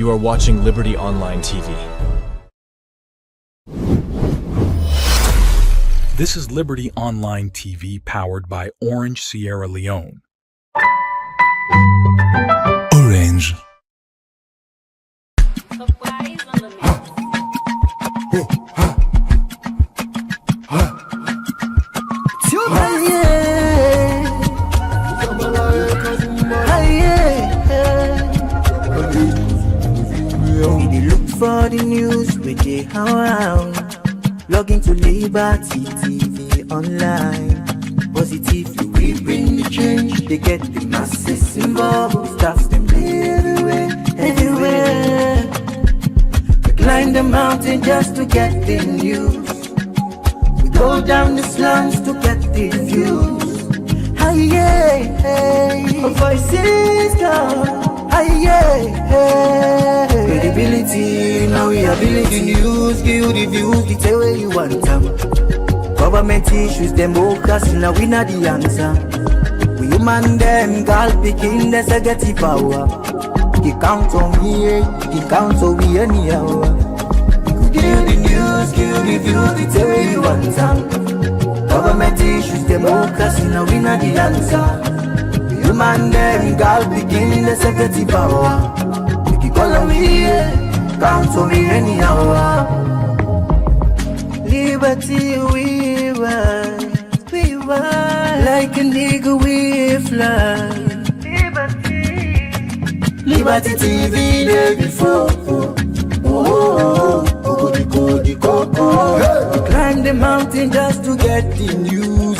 You are watching Liberty Online TV. This is Liberty Online TV powered by Orange Sierra Leone. Orange. For the news we dey around, log into Liberty TV online. Positively we bring the change. They get the masses involved. Staffs them everywhere. We climb the mountain just to get the news. We go down the slums to get the views. Hi yeah, voices come. Credibility, now we ability news, give you the views, the tell where you want them. Government issues, democracy, now we not the answer. We human them, girl picking, there's a get the power. You count on me, you count on me anyhow. Give you the news, give you the views, the tell where you want them. Government issues, democracy, now we not the answer. Human them, girl begin the security power. You can call on me, count on me anyhow. Liberty we ride, like a nigga we fly. Liberty TV day before. We climb the mountain just to get the news.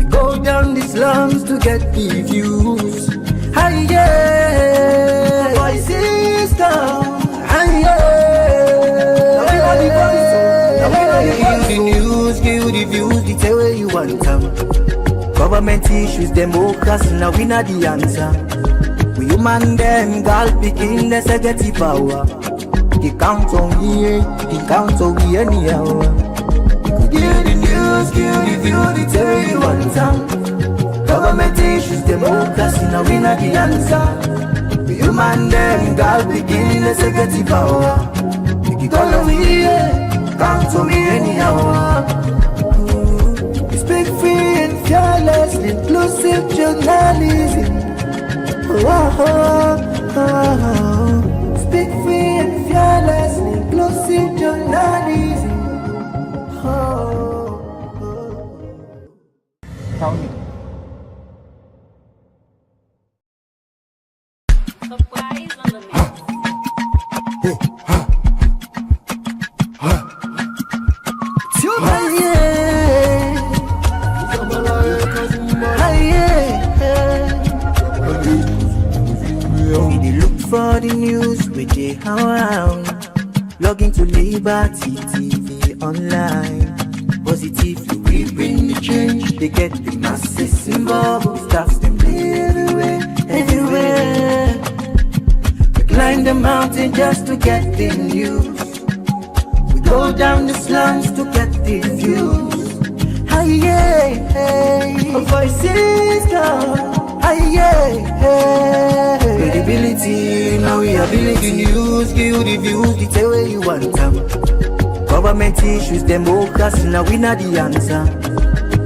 Go down the slums to get the views. Hi yeah, voices come. Hi yeah, give the news, give the views, the tell where you want them. Government issues, democracy, now we not the answer. We human them, girl picking, there's a get the power. You count on me, you count on me anyhow. Give the news, give the views, the tell where you want them. Government issues, democracy, now we not the answer. The human them, girl begin, let's get the power. You can call on me, count to me anyhow. Speak free and fearless, inclusive journalism. Speak free and fearless, inclusive journalism. Tell me. For the news we dey around, log into Liberty TV online. Positively we bring the change. They get the masses involved. Staffs them everywhere. We climb the mountain just to get the news. We go down the slums to get the views. Hi yeah, voices come. Credibility, now we ability news, give you the views, the tell where you want them. Government issues, democracy, now we not the answer.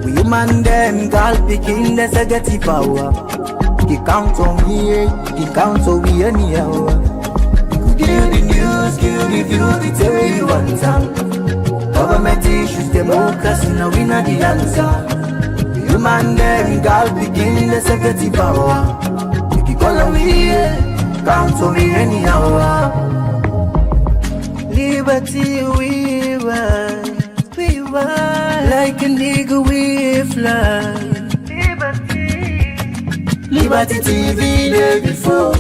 We human them, girl picking, there's a get the power. You count on me, you count on me anyhow. Give you the news, give you the views, the tell where you want them. Government issues, democracy, now we not the answer. Human them, girl begin the security power. You can call on me, count on me anyhow. Liberty we ride, like a nigga we fly. Liberty TV day before.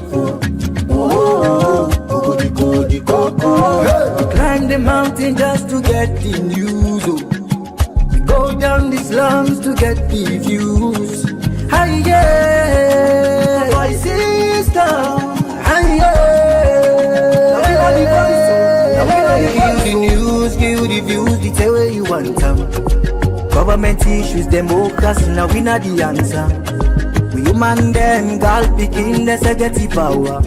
We climb the mountain just to get the news. Go down the slums to get the views. Hi yeah, voices come. Hi yeah, give the news, give the views, the tell where you want them. Government issues, democracy, now we not the answer. We human them, girl picking, there's a get the power.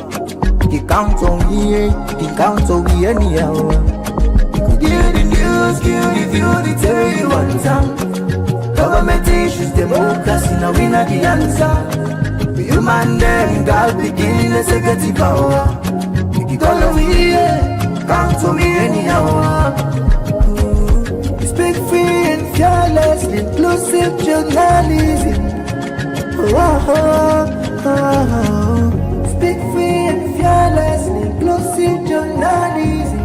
You can count on me, you can count on me anyhow. You could hear the news, give the tell you one time. Government issues, democracy, now we not the answer. The human them, God begin executive power. You can call on me, count on me anyhow. Speak free and fearless, inclusive journalism. Speak free and fearless, inclusive journalism.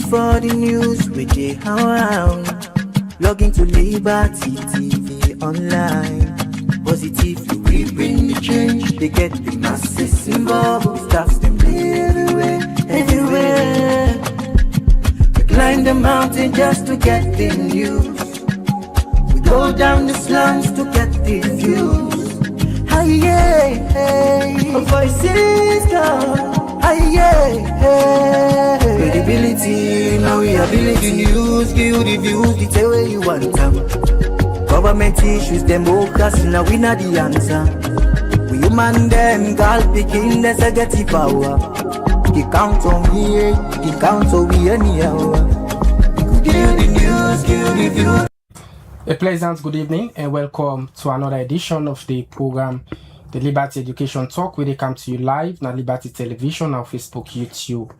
For the news with the around, log into Liberty TV online. Positively we bring the change. They get the masses involved. Staffs them everywhere. We climb the mountain just to get the news. We go down the slums to get the views. Hey, voices down. Credibility, now we ability. News, give the views, the tell where you want them. Government issues, democracy, now we not the answer. We human them, God picking the executive power. You count on me, you count on me anyhow. Give the news, give the views. A pleasant good evening and welcome to another edition of the program The Liberty Education Talk, where they come to you live on Liberty Television, our Facebook, YouTube,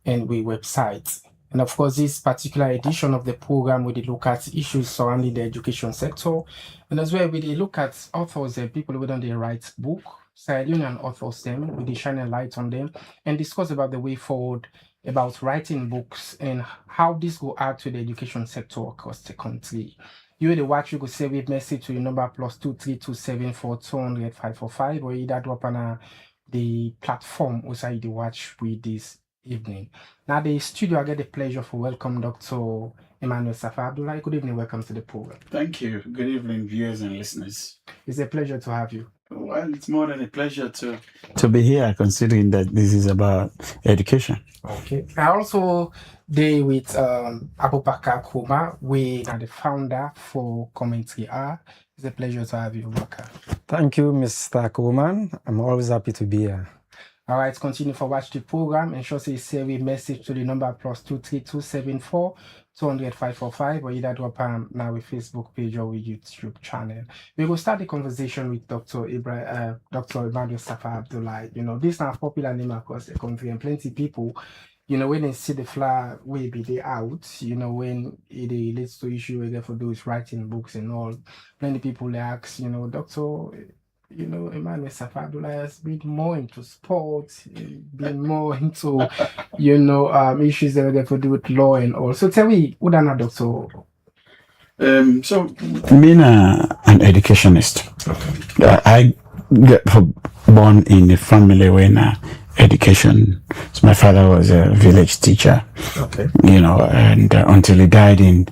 and we website. And of course, this particular edition of the program, we look at issues surrounding the education sector, and as well, we look at authors and people who don't write book, Sierra Leonean authors them, we shine a light on them, and discuss about the way forward about writing books and how this will add to the education sector across the country. You will watch, you could save a message to your number +23274200545, or either drop on the platform outside the watch with this evening. Now the studio, I get the pleasure for welcome Dr. Emmanuel Safa Abdullahi. Good evening, welcome to the program. Thank you. Good evening, viewers and listeners. It's a pleasure to have you. Well, it's more than a pleasure to be here, considering that this is about education. Okay. I also deal with Abubakar Kuma. We are the founder for Commentary R. It's a pleasure to have you, Abubakar. Thank you, Mr. Kuman. I'm always happy to be here. All right, continue for watch the program. Ensure you save a message to the number +23274200545, or either drop now with Facebook page or with YouTube channel. We will start the conversation with Dr. Emmanuel Safa Abdullahi. You know, this is a popular name across the country, and plenty of people, you know, when they see the flag, will be they out, you know, when it leads to issue where for those writing books and all, plenty of people they ask, you know, Doctor, you know, Emmanuel Safa Abdullahi has been more into sports, been more into, you know, issues that have to do with law and all. So tell me, what are Doctor? So, being an educationist, I get born in a family where education. So my father was a village teacher, you know, and until he died in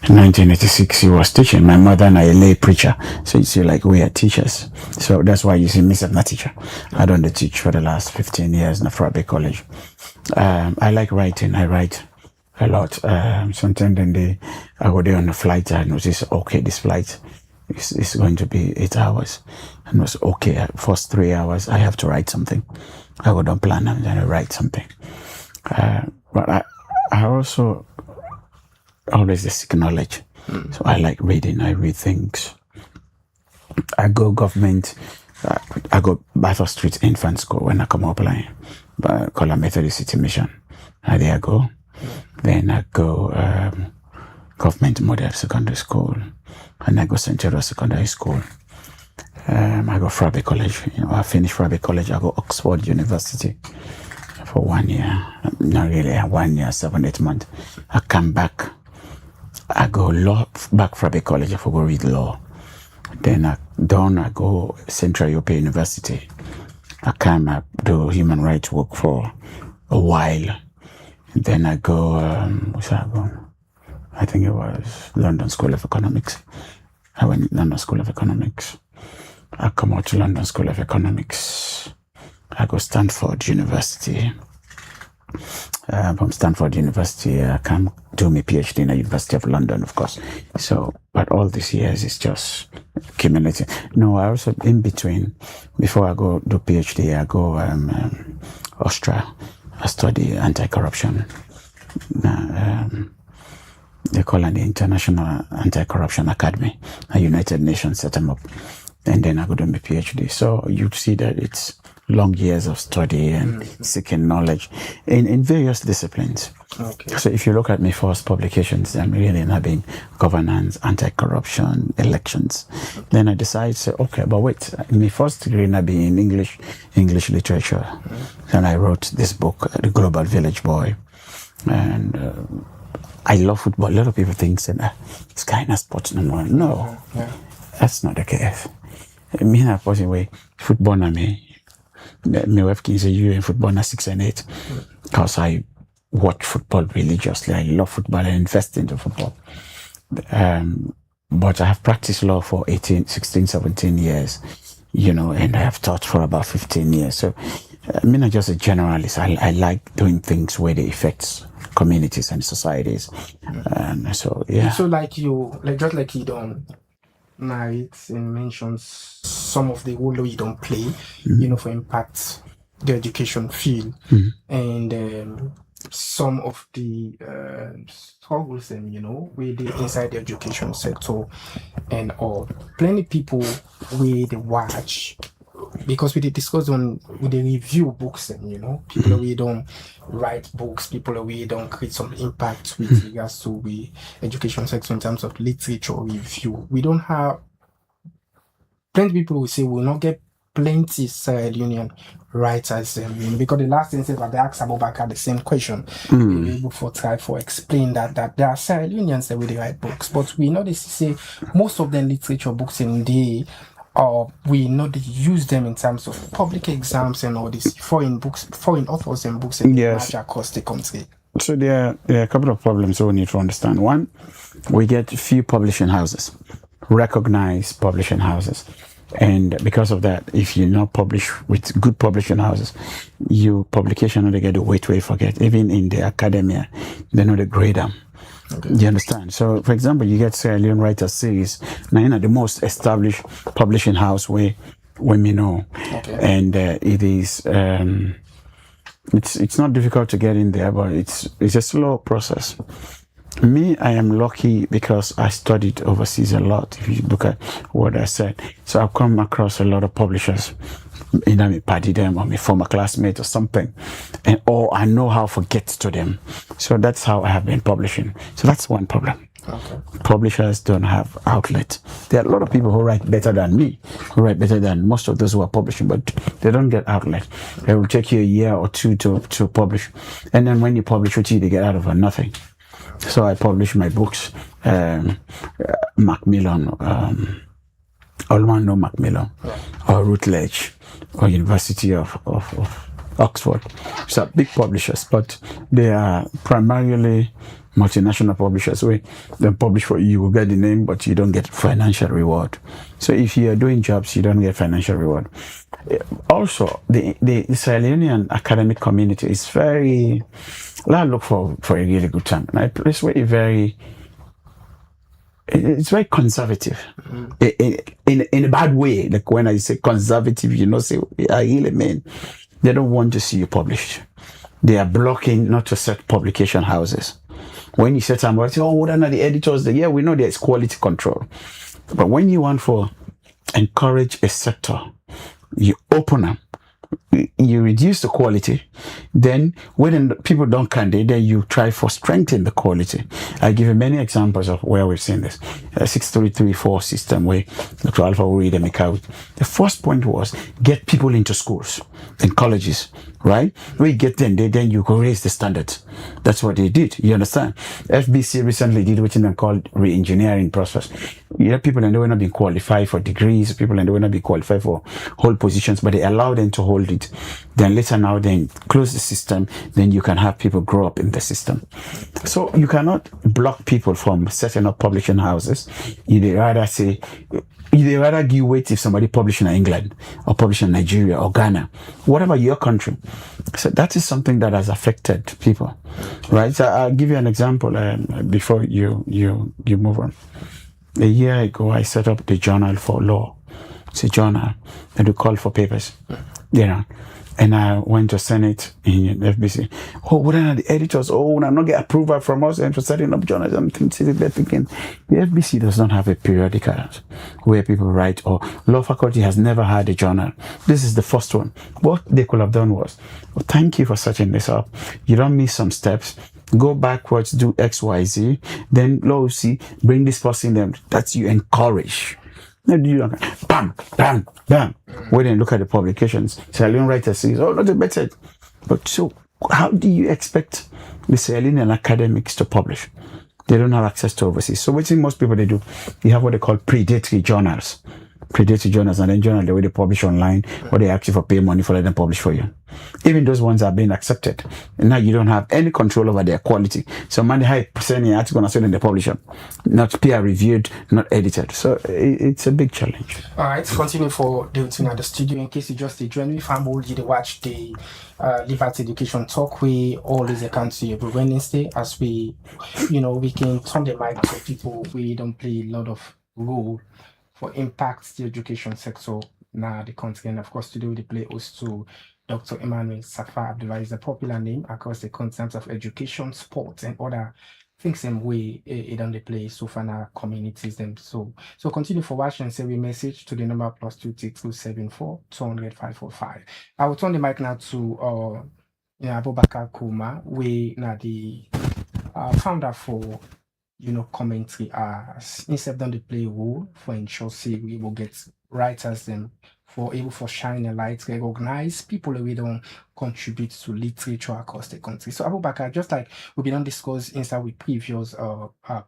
1986, he was teaching. My mother and I a lay preacher, so you see, like, we are teachers. So that's why you see me as a teacher. I don't teach for the last 15 years in Afrabe College. I like writing. I write a lot. Sometimes then I go there on a flight. I notice, okay, this flight is going to be 8 hours, and it was okay. First 3 hours, I have to write something. I go down plan and then I write something. But I also always seek knowledge. So I like reading. I read things. I go government. I go Battle Street Infant School when I come up line. But call a Methodist City Mission. And there I go. Then I go Government Model Secondary School. And I go St. John's Secondary School. I go Frabe College. You know, I finish Frabe College. I go Oxford University for 1 year. Not really, 1 year, 7-8 months. I come back. I go law back Frabe College. I go read law. Then I go Central European University. I come up, do human rights work for a while. And then I go, what's I go? I think it was London School of Economics. I went to London School of Economics. I come out to London School of Economics. I go Stanford University. From Stanford University, I come do my PhD in the University of London, of course. So, but all these years is just accumulating. No, I also, in between, before I go do PhD, I go Austria. I study anti-corruption. They call it the International Anti-Corruption Academy. A United Nations set them up. And then I go do my PhD. So you see that it's long years of study and seeking knowledge in various disciplines. Okay. So if you look at my first publications, I'm really having governance, anti-corruption, elections. Then I decided, say, okay, but wait, my first degree in being English literature. Then I wrote this book, The Global Village Boy. And I love football. A lot of people think, it's kind of sports no more. No, that's not the case. Me and way football na me wife can say you in football na 6 and 8 because I watch football religiously. I love football and invest into football. But I have practiced law for 16, 17 years, and I have taught for about 15 years. So I'm not just a generalist. I like doing things where they affect communities and societies. So, yeah. So just like you don't narrate and mentions some of the role you don't play, for impact the education field, and some of the struggles with the inside the education sector and all. Plenty people with the watch, because we did discuss we review books and people we don't write books, people we don't create some impact with regards to the education sector in terms of literature review. We don't have plenty people will say we'll not get plenty Sierra Leonean writers because the last instance that they asked Abubakar the same question, we were able to try to explain that there are Sierra Leoneans that will write books, but we know this say most of them literature books in the we know they use them in terms of public exams and all these foreign authors and books and across the country. So there are a couple of problems we need to understand. One, we get few publishing houses, recognized publishing houses. And because of that, if you not publish with good publishing houses, your publication they get to wait forget. Even in the academia, they know they grade them. Okay. You understand? So, for example, you get Sierra Leone Writers Series, now the most established publishing house where we know, and it is it's not difficult to get in there, but it's a slow process. Me, I am lucky because I studied overseas a lot. If you look at what I said, so I've come across a lot of publishers. I party them or my former classmate or something, or I know how to get to them. So that's how I have been publishing. So that's one problem. Okay. Publishers don't have outlet. There are a lot of people who write better than me, who write better than most of those who are publishing, but they don't get outlet. It will take you a year or two to publish, and then when you publish, what they get out of it? Nothing. So I publish my books, Macmillan, Olmando Macmillan, or Routledge, or University of Oxford. So big publishers, but they are primarily multinational publishers where they publish for you, you will get the name, but you don't get financial reward. So if you are doing jobs, you don't get financial reward. Also, the Sierra Leonean academic community is very, I look for a really good time. And it's very conservative in a bad way. Like when I say conservative, say I really mean they don't want to see you published. They are blocking not to set publication houses. When you set them, what are the editors? Yeah, we know there's quality control. But when you want to encourage a sector, you open them, you reduce the quality, then when people don't candidate, then you try for strengthen the quality. I give you many examples of where we've seen this. 6334 system where Dr. Alpha will read and make out. The first point was get people into schools. in colleges, right? We get them, then you go raise the standards. That's what they did. You understand? FBC recently did what they called re-engineering process. You have people and they were not being qualified for degrees, people and they were not being qualified for hold positions, but they allow them to hold it. Then later now, then close the system, then you can have people grow up in the system. So you cannot block people from setting up publishing houses. You'd rather say, you'd rather give weight if somebody publishing in England or publishing in Nigeria or Ghana, whatever your country. So that is something that has affected people, right? So I'll give you an example before you move on. A year ago, I set up the Journal for Law. It's a journal that we call for papers, you know. And I went to Senate in FBC. Oh, what are the editors? Oh, I'm not get approval from us and for setting up journals. I'm thinking the FBC does not have a periodical where people write, or law faculty has never had a journal. This is the first one. What they could have done was, well, thank you for setting this up. You don't miss some steps. Go backwards, do X, Y, Z. Then law see, bring this person in. That's you encourage. Bam, bam, bam. When you look at the publications, Sierra Leone writer says, oh, not a better. But so, how do you expect the Sierra Leonean academics to publish? They don't have access to overseas. So, what most people they do, you have what they call predatory journals. Predatory journals, and then journal the way they publish online, or they ask you for pay money for let them publish for you. Even those ones are being accepted. And now you don't have any control over their quality. So money high percent an article and send in the publisher, not peer reviewed, not edited. So it's a big challenge. All right, continue for the routine at the studio. In case you just join me, if I'm old, you watch the Liberty Education Talk. We always come to you every Wednesday as we can turn the mic to people. We don't play a lot of role for impact the education sector now the country. And of course, today we play host to Dr. Emmanuel Safar Abdullah is a popular name across the concepts of education, sports, and other things in way it on the play so far in our communities. Them so continue for watching and send a message to the number +23274 200 545. I will turn the mic now to Abubakar Kuma, we now the founder for commentary instead of the play role for ensure we will get writers them for shine a light, recognize people who don't contribute to literature across the country. So Abubakar, just like we've been on discuss inside with previous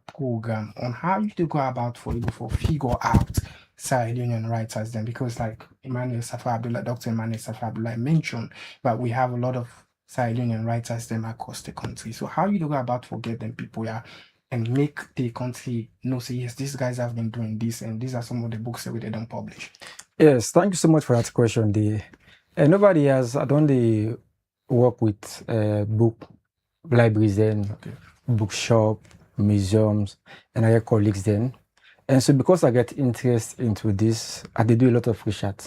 program on how you do go about for figure out Sierra Leonean writers then, because like Dr. Emmanuel Safar Abdullah mentioned, but we have a lot of Sierra Leonean writers them across the country. So how you do go about for get them people and make the country know, say, yes, these guys have been doing this, and these are some of the books that they don't publish. Yes, thank you so much for that question. Nobody has, I don't work with book libraries then, bookshop, museums, and I have colleagues then. And so because I get interest into this, I do a lot of research.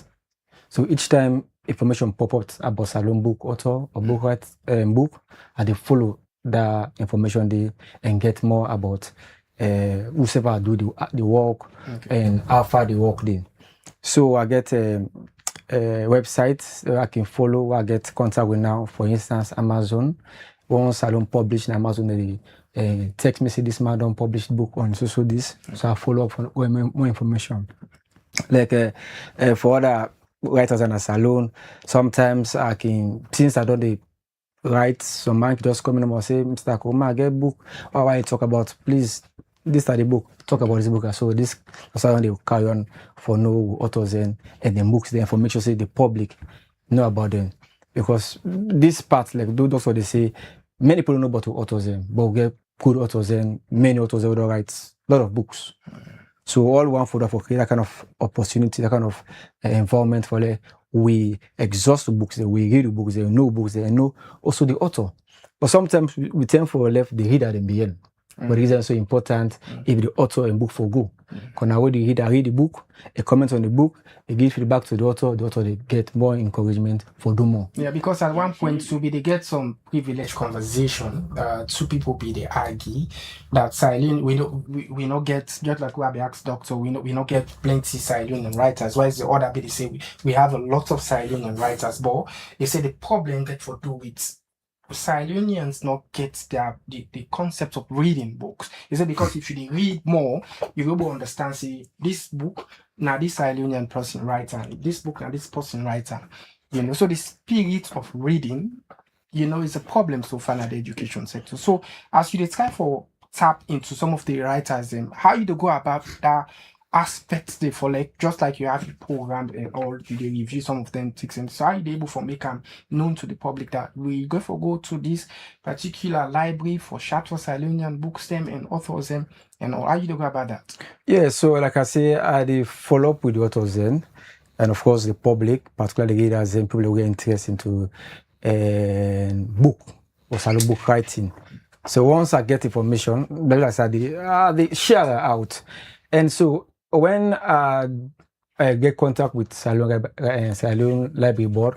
So each time information pop up about Salon book author or book, I follow the information and get more about whoever do the work and how far the work did. So I get a website I can follow. I get contact with now, for instance, Amazon. Once I don't publish in Amazon, they text me say this man don't publish book on so this. So I follow up for more information. Like for other writers in a salon, sometimes I can, since I don't write, some man just come in and say, Mr. Kuma, get book. Or I talk about, please, this is the book. Talk about this book. So that's how they will carry on for no authors and the books, the information, say the public know about them. Because this part, like that's what they say, many people know about authors, but we get good authors and many authors who write a lot of books. So all one for create that kind of opportunity, that kind of environment for we exhaust the books, we read the books, they know books, they know also the author. But sometimes we tend for left the reader at the end. But it is also important if the author and book for go. Because now when the reader read the book, a comment on the book, they give feedback to the author they get more encouragement for do more. Yeah, because at one point they get some privileged conversation. Two people they argue that silent we not get, just like we asked doctor, we not get plenty silent writers. Why is the other they say we have a lot of silent writers, but they say the problem that for do with Sierra Leoneans not get the concept of reading books. Is it because if you read more, you will be able to understand, say, this book, now this Sierra Leonean person writer, this book, now this person writer. You know, so the spirit of reading, you know, is a problem so far in the education sector. So as you try for tap into some of the writers, how you go about that aspects they for, like just like you have the program and all, you dey review some of them things, and so how you dey able for make them known to the public that we go to this particular library for Chateau Salonian books them and authors them, and all. How you dey go about that? Yeah, so like I say, I dey follow up with the authors then, and of course the public, particularly the readers and people who get interest into book or salon book writing. So once I get information, like I said, they share it out. And so when I get contact with Salon Library Board,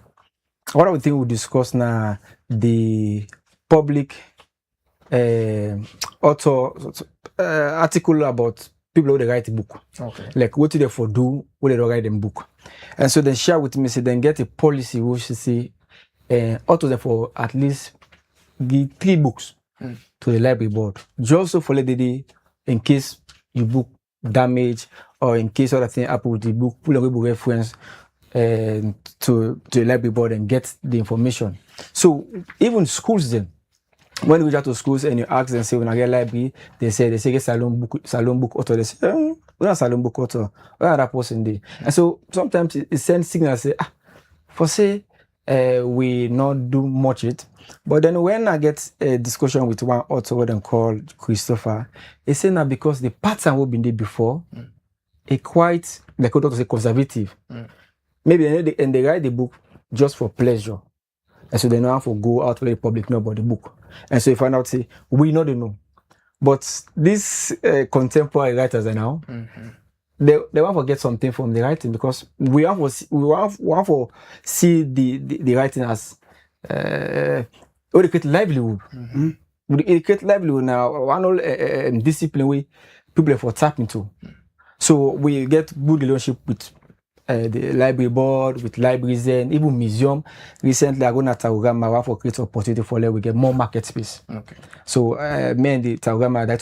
one of the things we discuss now, the public author article about people who they write a book. Okay. Like what do they for do when they don't write them book. And so they share with me, say then get a policy which say authors for at least give 3 books to the library board. Just so for the day in case your book damage or in case other thing happen with the book, pull a book reference to the library board and get the information. So even schools then, when you go to schools and you ask them, say when I get library, they say get salon book author. They say, we're not salon book author. Where are that person there? And so sometimes it sends signals say, for say we not do much it. But then when I get a discussion with one author what they call Christopher, he said that because the pattern we've been there before, it quite like what to say conservative. Maybe they write the book just for pleasure. And so they know how to go out to the public know about the book. And so you find out, say, we know they know. But these contemporary writers are now, they want to get something from the writing because we want to see the writing as we create livelihood. We create livelihood now, one whole discipline way people for tap into. So we get good relationship with the library board, with libraries and even museum. Recently, I go to Tauranga for create opportunity for them. We get more market space. Okay. So me and the Tauranga that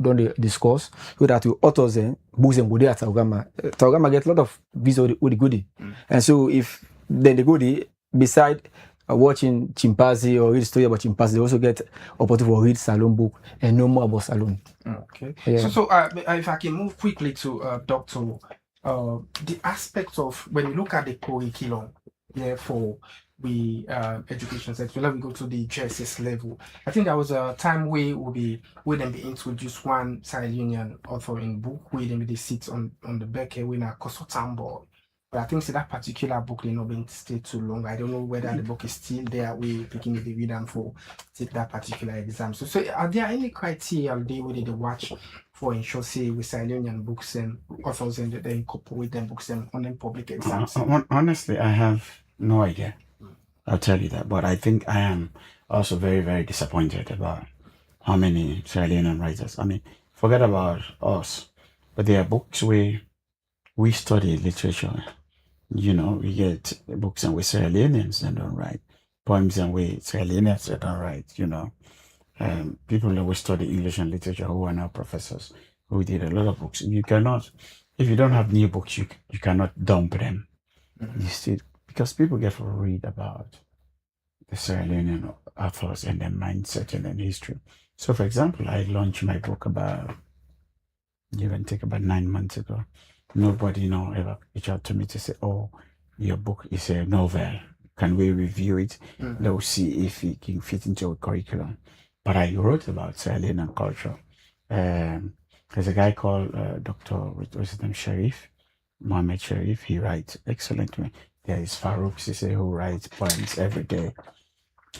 don't discuss so that we authors and books and goodie at Tauranga. Tauranga get a lot of visual with the goodie, and so if then the goodie beside watching chimpanzee or read story about chimpanzee, they also get opportunity for read salon book and know more about salon. Okay. Yeah. So if I can move quickly to Dr. The aspects of when you look at the curriculum, for the education sector, let me go to the JSS level. I think there was a time where we then be introduced one Sierra Leonean authoring book where they sit on the back here when a Kosotambo. But I think that particular book they not been stay too long. I don't know whether the book is still there. We picking the read and for take that particular exam. So are there any criteria they would they watch for ensure say with Sierra Leonean books and authors and they incorporate them books and on them public exams? Honestly, I have no idea. I'll tell you that. But I think I am also very, very disappointed about how many Sierra Leonean writers. I mean, forget about us, but there are books where we study literature. You know, we get books and we Sierra Leoneans that don't write, poems and we Sierra Leoneans that don't write, you know. People that will study English and literature who are now professors who did a lot of books. You cannot, if you don't have new books, you cannot dump them. You see, because people get to read about the Sierra Leonean authors and their mindset and their history. So, for example, I launched my book about 9 months ago. Nobody ever reach out to me to say, "Oh, your book is a novel. Can we review it?" They'll see if it can fit into a curriculum. But I wrote about Sierra Leonean culture. There's a guy called Dr. What's his name? Sharif, Mohammed Sharif. He writes excellently. There is Farouk Sise who writes poems every day.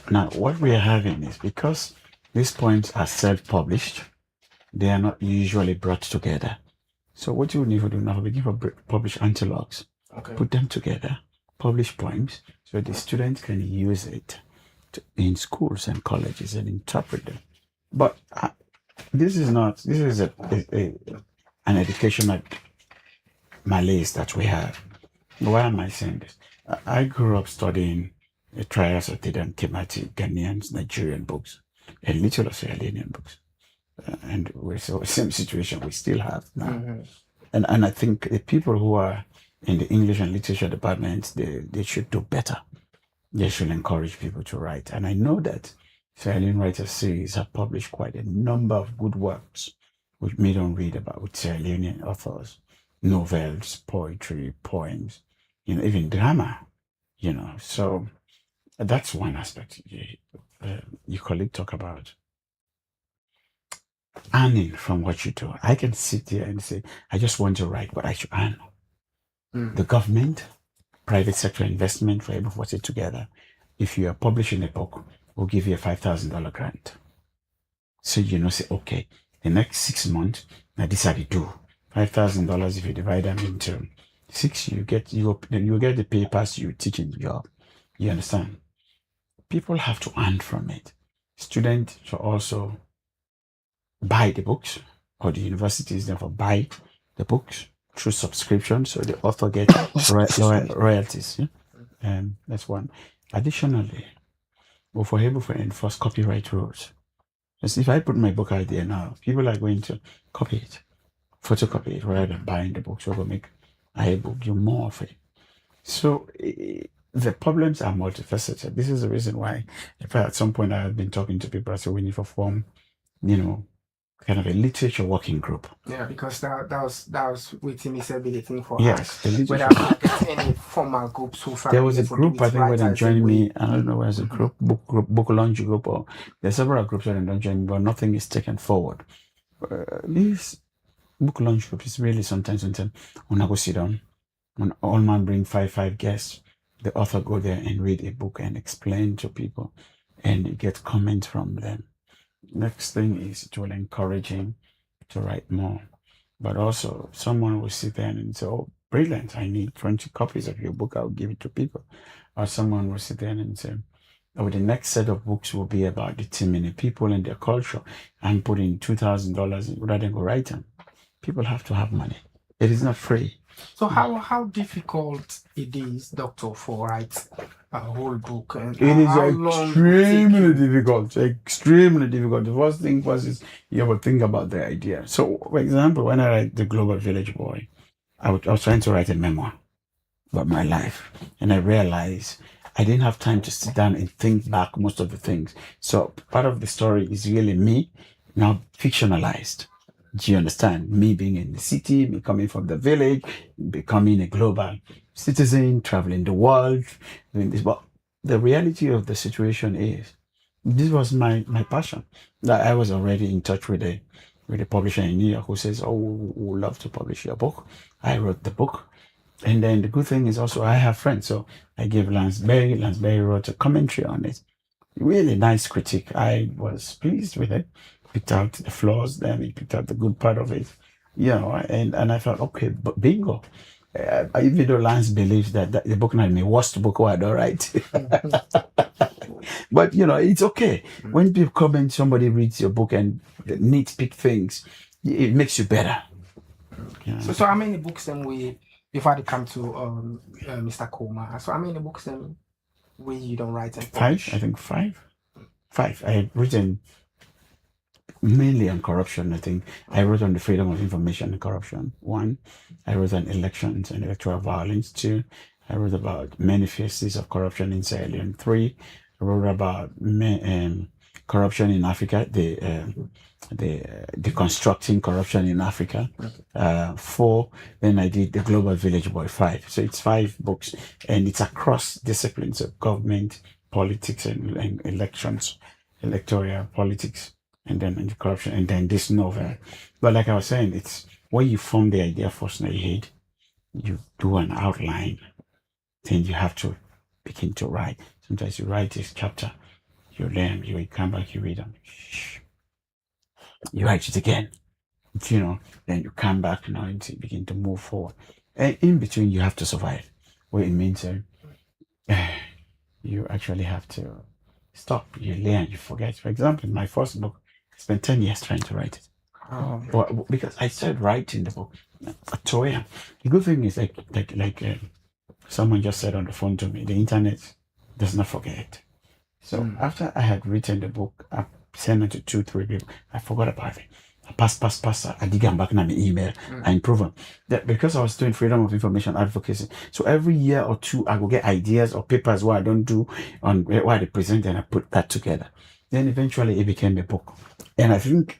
Now, what we are having is because these poems are self-published, they are not usually brought together. So what you need to do now, begin to publish anthologues, put them together, publish poems, so the students can use it in schools and colleges and interpret them. But this is an educational malaise that we have. Why am I saying this? I grew up studying the trials of Tidan Timati, Ghanaians, Nigerian books, and little Sierra Leonean books. And we're the same situation we still have now. And I think the people who are in the English and literature department, they should do better. They should encourage people to write. And I know that Sierra Leone Writers Series have published quite a number of good works, which we don't read about with Sierra Leonean authors, novels, poetry, poems, even drama, So that's one aspect. Your colleague talk about earning from what you do. I can sit here and say, I just want to write, but I should earn. The government, private sector investment for able to put it together. If you are publishing a book, we'll give you a $5,000 grant. So say, okay, the next 6 months, now this how they do. $5,000 if you divide them into 6, you get the papers you teach in the job. You understand? People have to earn from it. Students should also buy the books, or the universities therefore buy the books through subscription, so the author gets royalties. Yeah? That's one. Additionally, we're able to enforce copyright rules. Because if I put my book out there now, people are going to copy it, photocopy it, rather than buying the book. So we'll make a book do more of it. So the problems are multifaceted. This is the reason why, in fact, at some point I have been talking to people. I said we need to form, kind of a literature working group. Yeah, because that was waiting me said be the thing for yes, us. Whether any formal group so far. There was a group I think when they joined me. I don't know whether it's a group, book launch group, or there's several groups that don't join me, but nothing is taken forward. This book launch group is really sometimes when I go sit down, when all man bring five guests, the author go there and read a book and explain to people, and you get comments from them. Next thing is it will encourage him to write more. But also someone will sit there and say, oh, brilliant, I need 20 copies of your book, I'll give it to people. Or someone will sit there and say, oh, the next set of books will be about the Timini people and their culture. I'm putting $2,000 in rather than go write them. People have to have money. It is not free. So how difficult it is, Doctor, for write a whole book? And it is extremely difficult. Extremely difficult. The first thing first is you have to think about the idea. So, for example, when I write The Global Village Boy, I was trying to write a memoir about my life, and I realized I didn't have time to sit down and think back most of the things. So part of the story is really me now fictionalized. Do you understand? Me being in the city, me coming from the village, becoming a global citizen, traveling the world, doing this. But the reality of the situation is, this was my passion. That I was already in touch with a publisher in New York who says, oh, we would love to publish your book. I wrote the book. And then the good thing is also I have friends. So I gave Lance Berry. Lance Berry wrote a commentary on it. Really nice critique. I was pleased with it. Picked out the flaws, then he picked out the good part of it, and I thought, okay, but bingo. Even though Lance believes that the book not my worst book, I don't write. But it's okay. When people comment, somebody reads your book and nitpick things, it makes you better. So how many books then before they come to Mr. Koma? So how many books then you don't write and publish? 5, I think 5. 5. I have written mainly on corruption. I think I wrote on the freedom of information and corruption. 1, I wrote on elections and electoral violence. 2, I wrote about many phases of corruption in Sierra Leone. 3, I wrote about corruption in Africa, the deconstructing corruption in Africa. 4, then I did The Global Village Boy. 5. So it's 5 books, and it's across disciplines of government, politics, and elections, electoral politics, and then the corruption, and then this novel. But like I was saying, it's when you form the idea first in your head, you do an outline, then you have to begin to write. Sometimes you write this chapter, you learn, you come back, you read them, you write it again, then you come back now and begin to move forward. And in between, you have to survive. What it means, you actually have to stop, you learn, you forget. For example, my first book, I spent 10 years trying to write it. Well, because I started writing the book. So yeah, the good thing is like someone just said on the phone to me, the internet does not forget. So after I had written the book, I sent it to 2-3 people. I forgot about it. pass. I dig them back in my email. I improve them. That because I was doing freedom of information advocacy. So every year or two, I will get ideas or papers what I don't do on why they present, and I put that together. Then eventually it became a book. And I think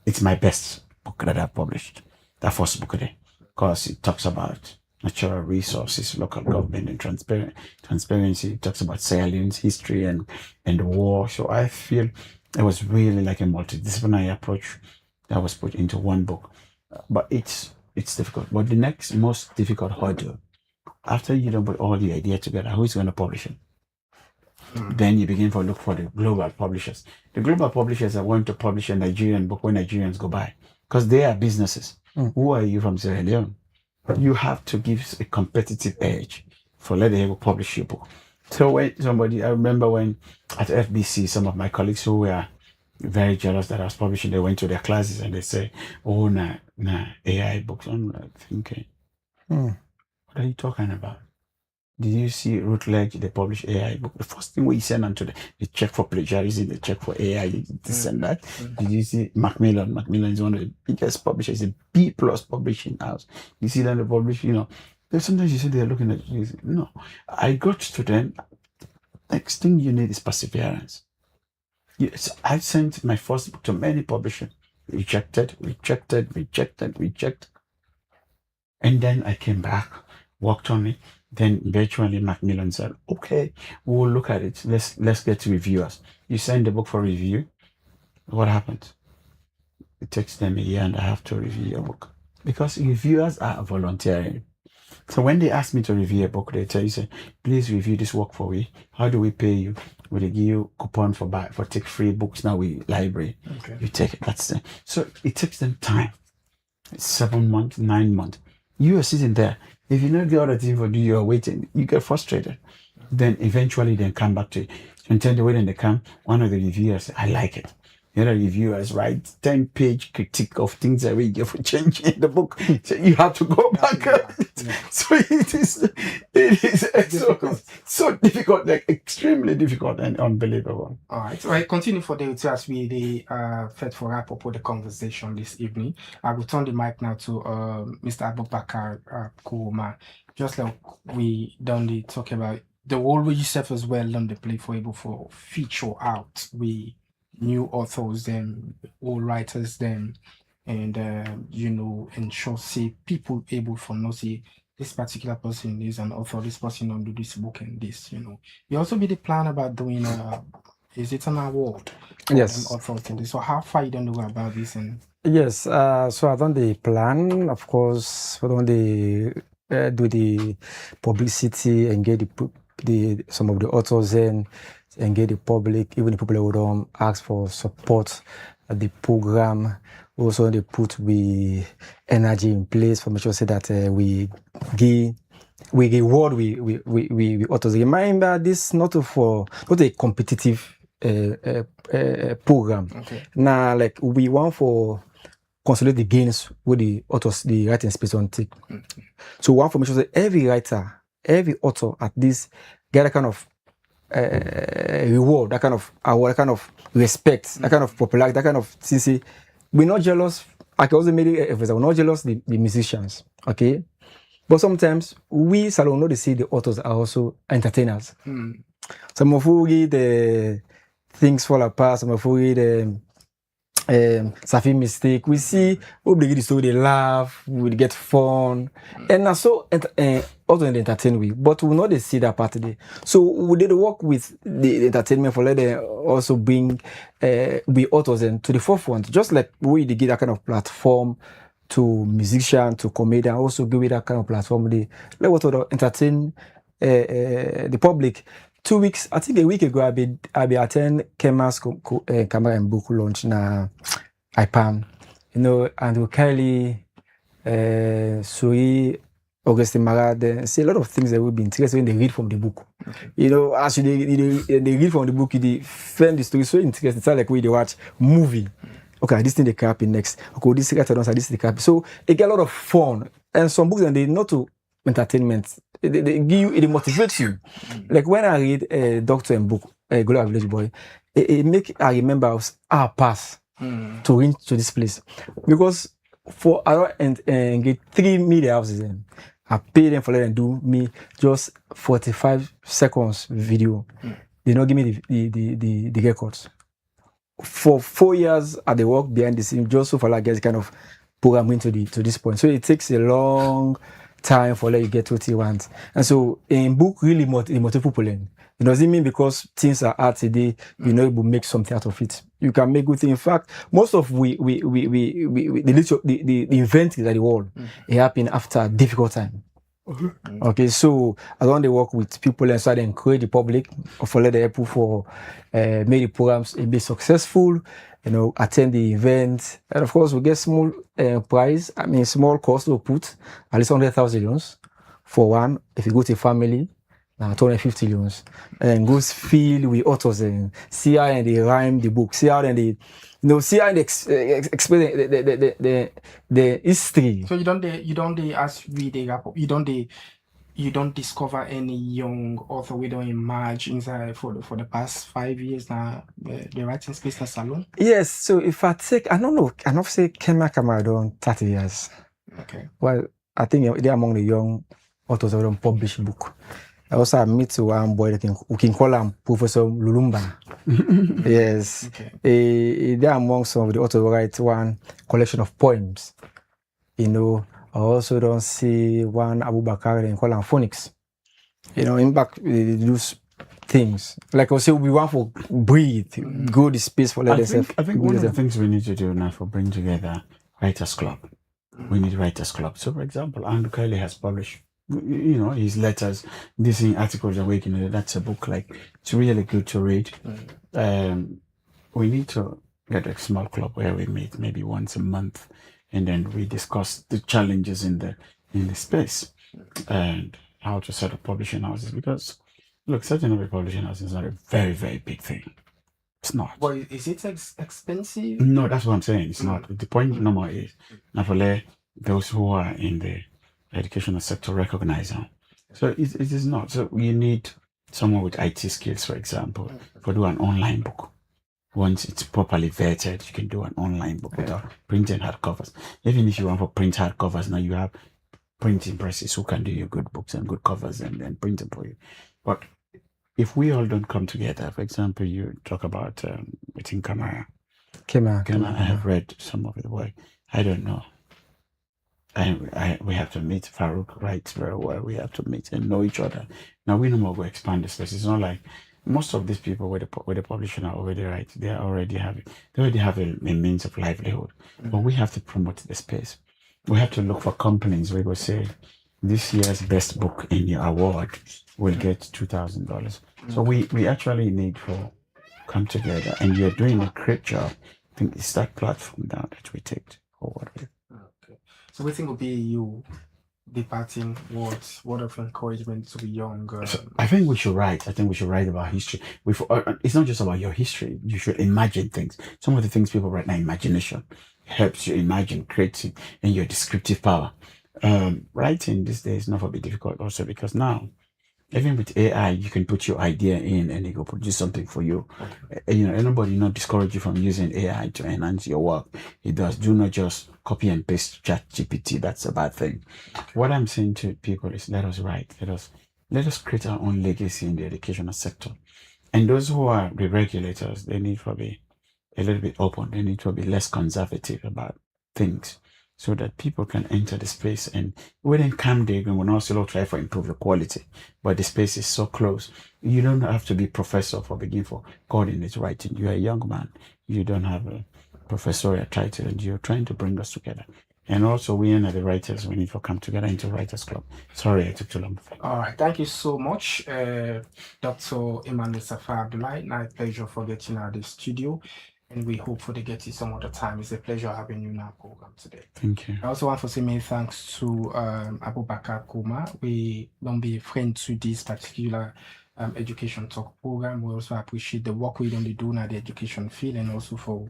it's my best book that I've published. That first book there. Because it talks about natural resources, local government, and transparency. It talks about Sierra Leone's history and the war. So I feel it was really like a multidisciplinary approach that was put into one book. But it's difficult. But the next most difficult hurdle, after you don't put all the idea together, who is going to publish it? Then you begin to look for the global publishers. The global publishers are going to publish a Nigerian book when Nigerians go by, because they are businesses. Who are you from Sierra Leone? You have to give a competitive edge for letting them publish your book. So when I remember when at FBC, some of my colleagues who were very jealous that I was publishing, they went to their classes and they say, "Oh, nah, AI books." I'm like thinking, what are you talking about? Did you see Routledge? They publish AI book. The first thing we send onto they check for plagiarism, they check for AI, this and that. Did you see Macmillan? Macmillan is one of the biggest publishers. It's a B+ publishing house. You see them, they publish, sometimes you see they're looking at you. No, I got to them. Next thing you need is perseverance. Yes, I sent my first book to many publishers. Rejected. And then I came back, worked on it. Then eventually Macmillan said, "Okay, we'll look at it. Let's get reviewers." You send the book for review. What happens? It takes them a year and a half to review your book, because reviewers are volunteering. So when they ask me to review a book, they tell you, say, "Please review this work for me. How do we pay you? Will they give you coupon for take free books now with library?" Okay. You take it. That's it. So it takes them time. It's 7 months, 9 months. You are sitting there. If you don't get other things for do, you are waiting. You get frustrated. Then eventually they come back to you. And then when they come, one of the reviewers says, "I like it." The other reviewers write 10-page critique of things that we get for changing the book. So you have to go back. So it is so difficult, like extremely difficult and unbelievable. All right. So I continue for the as we fed for wrap up with the conversation this evening. I will turn the mic now to Mr. Abubakar Kuruma. Just like we done talk about the role we yourself as well on the play for able for feature out we new authors them, all writers them, and ensure see people able for know see this particular person is an author, this person don't do this book and this, You also be the plan about doing is it an award? Yes. Authors and this. So how far you don't know about this and Yes, so I've done the plan, of course, we don't do the publicity and get the some of the authors in and get the public, even the people who don't ask for support at the program. Also, they put the energy in place for make sure that we reward we authors. Remember, this not a competitive program. Okay. Now, like we want for consolidate the gains with the authors, the writing space on take. Mm-hmm. So one for make sure that every writer, every author at this get a kind of reward, that kind of award, that kind of respect, that kind of popularity, that kind of since we're not jealous. I can also make it we're not jealous the musicians, okay? But sometimes we salon know they see the authors are also entertainers. Some of who read the things fall apart, some of who read the Safi mistake. We see we the story, they laugh, we get fun, and also also in the entertainment way. But we know they see that part today. So we did work with the entertainment for let them also bring be authors and to the forefront. Just like we did give that kind of platform to musicians, to comedian, also give it that kind of platform. They let what to entertain the public. 2 weeks, I think a week ago, I be attend Kema's camera and book launch na IPAM. Andrew Kelly, Suri, Augustine Marad, see a lot of things that will be interesting when they read from the book. Okay. As they read from the book, they find the story so interesting. It's like when they watch movie. Okay, this thing they can happen next. Okay, this thing they can happen. So it get a lot of fun. And some books, and they not to entertainment. They give you, it motivates you. Like when I read Doctor and book, Global Village Boy, it make I remember our past. to reach to this place. Because for I and get 3 media houses in, I pay them for letting do me just 45 seconds video. They don't give me the records. For 4 years at the work behind the scene, just so for like get kind of programming to this point. So it takes a long time for let you get what you want. And so in book really multiple learn. It doesn't mean because things are hard today, you know, able to make something out of it. You can make good things. In fact, most of the inventing that the world it happened after a difficult time. Okay, so I don't want to work with people and so I encourage the public for let the people for make the programs be successful, you know, attend the event, and of course we get small prize. I mean, small cost to put at least 100,000 for one. If you go to a family, now 250 loans, and goes filled with authors and see how and they rhyme the book, see how and they, you know, see how they explain the history. So you don't as we you don't discover any young author we don't emerge inside for the past 5 years now the writing space in salon. Yes, so if I take, I don't know, I don't say Kema Kamara done 30 years. Okay. Well, I think they're among the young authors who don't publish book. I also meet one boy that we can call him Professor Lulumba. Yes. Okay. They are among some of the authors who write one collection of poems. You know, I also don't see one Abu Bakr and call him Phonics. You know, in back those things. Like I say, we want for breathe, go the space for let themselves. I think one of the things we need to do now for bring together Writers Club. We need Writers Club. So, for example, Andrew Kelly has published, you know, his letters, this in Articles Awakening. That's a book like it's really good to read. We need to get a small club where we meet maybe once a month, and then we discuss the challenges in the space and how to set up publishing houses. Because look, setting up a publishing house is not a very, very big thing. It's not. But is it expensive? No, that's what I'm saying. It's not. The point number is now for those who are in the educational sector recognize them. So it is not. So you need someone with IT skills, for example, for do an online book. Once it's properly vetted, you can do an online book without printing hardcovers. Even if you want to print hardcovers, now you have printing presses who can do your good books and good covers and print them for you. But if we all don't come together, for example, you talk about I think Kema. I have read some of the work. I don't know. We have to meet. Farouk writes very well. We have to meet and know each other. Now we no more go expand the space. It's not like most of these people where the publishing are already right. They already have a means of livelihood. But we have to promote the space. We have to look for companies where we say this year's best book in your award will get $2,000. So we actually need to come together, and you're doing a great job. I think it's that platform now that we take forward with. Okay. So we think will be you departing word of encouragement to the young. So I think we should write. I think we should write about history. It's not just about your history. You should imagine things. Some of the things people write now, imagination helps you imagine, creative, and your descriptive power. Writing these days is not a bit difficult also because now, even with AI, you can put your idea in and it will produce something for you. You know, anybody not discourage you from using AI to enhance your work. It does. Do not just copy and paste ChatGPT. That's a bad thing. What I'm saying to people is let us write. Let us create our own legacy in the educational sector. And those who are the regulators, they need to be a little bit open. They need to be less conservative about things, so that people can enter the space and within come they will also try to improve the quality. But the space is so close. You don't have to be professor for coordinate writing. You're a young man. You don't have a professorial title and you're trying to bring us together. And also we are the writers, we need to come together into Writers Club. Sorry, I took too long. All right, thank you so much, Dr. Emmanuel Safar Abdullahi. Now a pleasure for getting out of the studio. And we hope for to get you some other time. It's a pleasure having you in our program today. Thank you. I also want to say many thanks to Abu Bakr Kuma. We don't be a friend to this particular education talk program. We also appreciate the work we don't do now the education field, and also for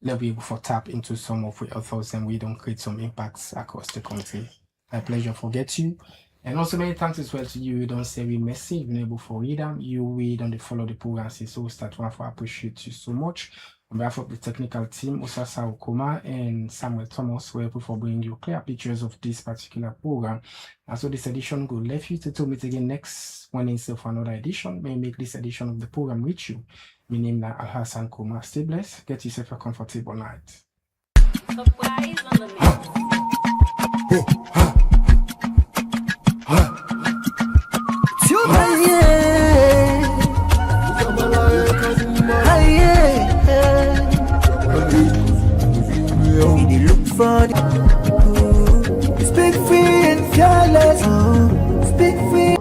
let we for tap into some of the authors and we don't create some impacts across the country. A pleasure for get you. And also many thanks as well to you. You don't say we message, you're able for read them. You read and they follow the program. So start one for appreciate you so much. On behalf of the technical team, Osasa Okoma and Samuel Thomas, we're able for bringing you clear pictures of this particular program. And so this edition go left you to meet again next Wednesday for another edition. May make this edition of the program reach you. My name is Alhassan Koma. Stay blessed. Get yourself a comfortable night. Speak free and fearless. Speak free.